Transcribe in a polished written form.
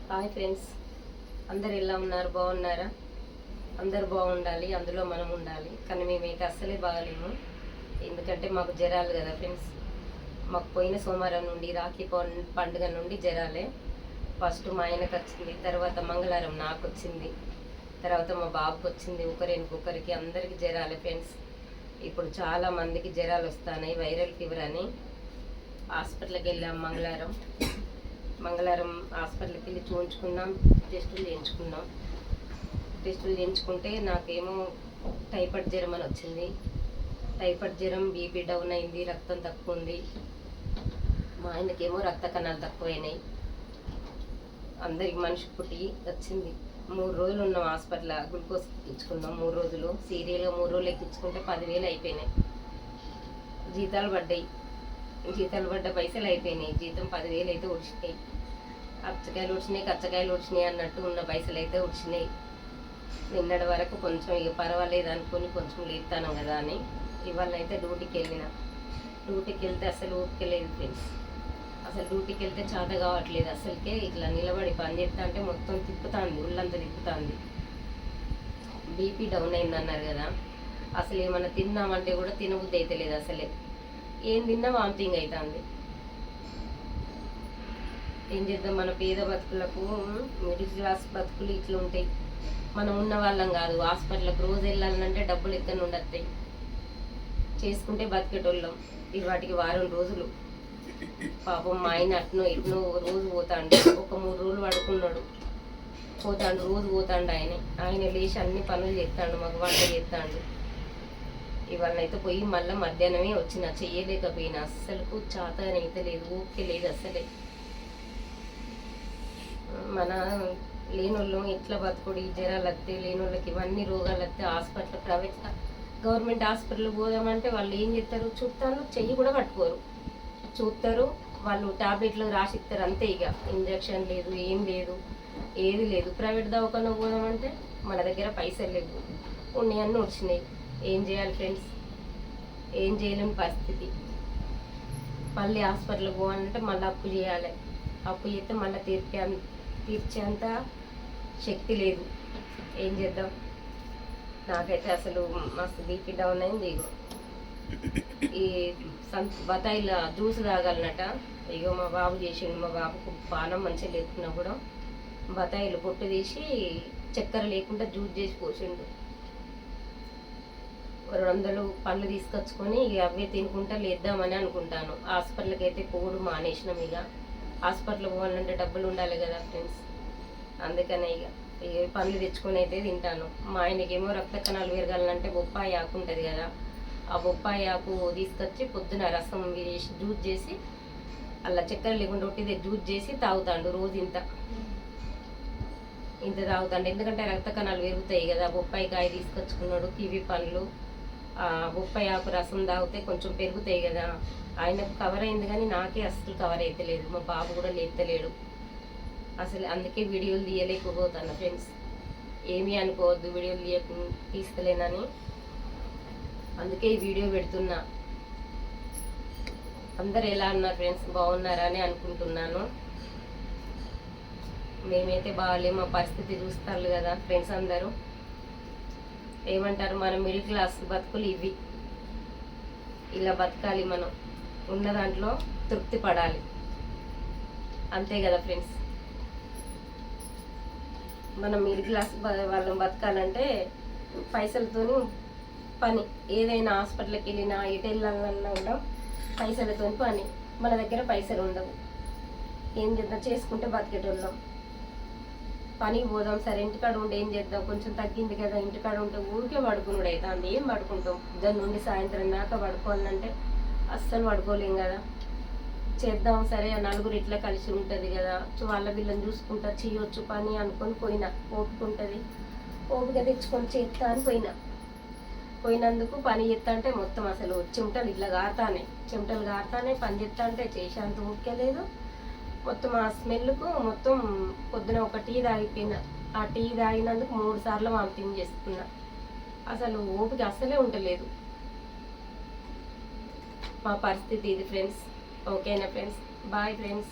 Hi friends, అందరు ఎలా ఉన్నారు? బాగున్నారా? అందరు బాగుండాలి, అందులో మనం ఉండాలి. కానీ మేమైతే అస్సలే బాగలేము. ఎందుకంటే మాకు జ్వరాలు కదా ఫ్రెండ్స్. మాకు పోయిన సోమవారం నుండి రాఖీ పండుగ నుండి జ్వరాలే. ఫస్ట్ మా ఆయనకు వచ్చింది, తర్వాత మంగళవారం నాకు వచ్చింది, తర్వాత మా బాబుకి వచ్చింది. ఒకరికి అందరికీ జ్వరాలే ఫ్రెండ్స్. ఇప్పుడు చాలా మందికి జ్వరాలు వస్తున్నాయి, వైరల్ ఫీవర్ అని. హాస్పిటల్కి వెళ్ళాం మంగళవారం హాస్పిటల్కి వెళ్ళి చూపించుకున్నాం, టెస్టులు చేయించుకుంటే నాకేమో టైఫాయిడ్ జ్వరం అని వచ్చింది. టైఫాయిడ్ జ్వరం, బీపీ డౌన్ అయింది, రక్తం తక్కువ ఉంది. మా ఆయనకేమో రక్త కణాలు తక్కువైనాయి. అందరికి మనిషి పుట్టి వచ్చింది. 3 రోజులు ఉన్నాం హాస్పిటల్, గ్లూకోజ్ ఎక్కించుకున్నాం. 3 రోజులు సీరియల్గా 3 రోజులు ఎక్కించుకుంటే 10,000 అయిపోయినాయి. జీతాలు పడ్డ పైసలు అయిపోయినాయి. జీతం 10,000 అయితే ఉడిచినాయి. కచ్చకాయలు ఉడిచినాయి అన్నట్టు ఉన్న పైసలు అయితే ఉడిచినాయి. నిన్నటి వరకు కొంచెం ఇక పర్వాలేదు అనుకుని కొంచెం లేస్తాను కదా అని ఇవాళ అయితే డ్యూటీకి వెళ్తే అసలు ఊపికలేదు ఫ్రెండ్స్. అసలు డ్యూటీకి వెళ్తే చేత కావట్లేదు అసలుకే. ఇట్లా నిలబడి పని చేస్తా అంటే మొత్తం తిప్పుతాంది, ఒళ్ళంతా తిప్పుతాంది. బీపీ డౌన్ అయింది అన్నారు కదా, అసలు ఏమన్నా తిన్నామంటే కూడా తినబుద్ధి అయితే లేదు. అసలే ఏం తిన్నా వామిటింగ్ అవుతుంది. ఏం చేద్దాం, మన పేద బతుకులకు, మిడిల్ క్లాస్ బతుకులు ఇట్లా ఉంటాయి. మనం ఉన్న వాళ్ళం కాదు. హాస్పిటల్కి రోజు వెళ్ళాలంటే డబ్బులు ఎక్కడి నుండి వస్తాయి. చేసుకుంటే బతికేటోళ్ళం. వాటికి వారం రోజులు. పాపం మా ఆయన ఇట్నో రోజు పోతాడు. ఒక 3 రోజులు పడుకున్నాడు, రోజు పోతాడు. ఆయన లేచి అన్ని పనులు చేస్తాడు, మాకు వంట చేస్తాడు. ఇవాళనైతే పోయి మళ్ళీ మధ్యాహ్నమే వచ్చిన, చెయ్యలేకపోయినా. అస్సలకు చేతనైతే లేదు, ఓకే లేదు అసలే. మన లేనోళ్ళు ఎట్లా బతుకుడు? ఈ జ్వరాలు వస్తే, లేనోళ్ళకి ఇవన్నీ రోగాలు వస్తే హాస్పిటల్, ప్రైవేట్ గవర్నమెంట్ హాస్పిటల్ పోదామంటే వాళ్ళు ఏం చేస్తారు? చూస్తారు, చెయ్యి కూడా పట్టుకోరు. చూస్తారు, వాళ్ళు టాబ్లెట్లు రాసిస్తారు అంతే. ఇక ఇంజక్షన్ లేదు, ఏం లేదు, ఏది లేదు. ప్రైవేట్ దవాఖాన పోదామంటే మన దగ్గర పైసలు లేవు, ఉన్నాయన్నీ వచ్చినాయి. ఏం చేయాలి ఫ్రెండ్స్? ఏం చేయలేని పరిస్థితి. మళ్ళీ హాస్పిటల్కి పోవాలంటే మళ్ళీ అప్పు చేయాలి. అప్పు చేస్తే మళ్ళీ తీర్చేంత శక్తి లేదు. ఏం చేద్దాం? నాకైతే అసలు మస్తు బీపీ డౌన్ అయింది. ఈ బతాయిల జ్యూస్ తాగాలన్నట. ఇగో మా బాబు చేసిండు. మా బాబుకు పానం మంచిగా లేకున్నా కూడా బతాయిలు పొట్టు తీసి చక్కెర లేకుండా జ్యూస్ చేసి పోసిండు. 200 పళ్ళు తీసుకొచ్చుకొని ఇక అవే తినుకుంటా లేద్దామని అనుకుంటాను. హాస్పిటల్కి అయితే పోడు మానేసినాం. ఇక హాస్పిటల్కి పోవాలంటే డబ్బులు ఉండాలి కదా ఫ్రెండ్స్. అందుకనే ఇక పళ్ళు తెచ్చుకొని అయితే తింటాను. మా ఆయనకేమో రక్త కణాలు పెరగాలంటే బొప్పాయి ఆకు ఉంటుంది కదా, ఆ బొప్పాయి ఆకు తీసుకొచ్చి పొద్దున రసం వేసి జ్యూస్ చేసి, అలా చక్కెర లేకుండా ఒట్టిదే జ్యూస్ చేసి తాగుతాడు. రోజు ఇంత తాగుతాడు. ఎందుకంటే రక్త కణాలు పెరుగుతాయి కదా. బొప్పాయి కాయ తీసుకొచ్చుకున్నాడు, కివి పండ్లు, బొప్పాయి ఆకు రసం తాగితే కొంచెం పెరుగుతాయి కదా. ఆయనకు కవర్ అయింది కానీ నాకే అస్సలు కవర్ అయితే లేదు. మా బాబు కూడా లేపుతలేడు అసలు. అందుకే వీడియోలు తీయలేకపోతాను ఫ్రెండ్స్. ఏమీ అనుకోవద్దు వీడియోలు తీస్తలేనని. అందుకే ఈ వీడియో పెడుతున్నా. అందరు ఎలా ఉన్నారు ఫ్రెండ్స్? బాగున్నారా అని అనుకుంటున్నాను. మేమైతే బాగాలేము. మా పరిస్థితి చూస్తారు కదా ఫ్రెండ్స్. అందరూ ఏమంటారు? మన మిడిల్ క్లాస్ బతుకులు ఇవి. ఇలా బతకాలి మనం. ఉన్న దాంట్లో తృప్తి పడాలి, అంతే కదా ఫ్రెండ్స్. మనం మిడిల్ క్లాస్ వాళ్ళని బతకాలంటే పైసలతోని పని. ఏదైనా హాస్పిటల్కి వెళ్ళినా, ఎటు వెళ్ళాలన్నా కూడా పైసలతో పని. మన దగ్గర పైసలు ఉండవు. ఏం చేద్దాం? చేసుకుంటే బతికేటోళ్ళం. పనికి పోదాం సరే, ఇంటికాడ ఉండి ఏం చేద్దాం? కొంచెం తగ్గింది కదా, ఇంటికాడ ఉంటే ఊరికే పడుకున్నాడు అవుతుంది. ఏం పడుకుంటాం? దాని నుండి సాయంత్రం దాకా పడుకోవాలంటే అస్సలు పడుకోలేం కదా. చేద్దాం సరే, నలుగురు ఇట్లా కలిసి ఉంటుంది కదా, వాళ్ళ వీళ్ళని చూసుకుంటా చేయొచ్చు పని అనుకొని పోయినా. ఓపుకుంటుంది, ఓపిక తెచ్చుకొని చేస్తా అని పోయినందుకు పని చేస్తా అంటే మొత్తం అసలు చెమటలు ఇట్లా గారుతానే పని చేస్తా అంటే చేసేంత ఓపిక లేదు. మొత్తం ఆ స్మెల్కు మొత్తం పొద్దున ఒక టీ తాగిపోయినా. ఆ టీ తాగినందుకు 3 సార్లు వామిటింగ్ చేసుకున్నా. అసలు ఓపిక అస్సలే ఉండలేదు. మా పరిస్థితి ఇది ఫ్రెండ్స్. ఓకేనా ఫ్రెండ్స్? Bye friends.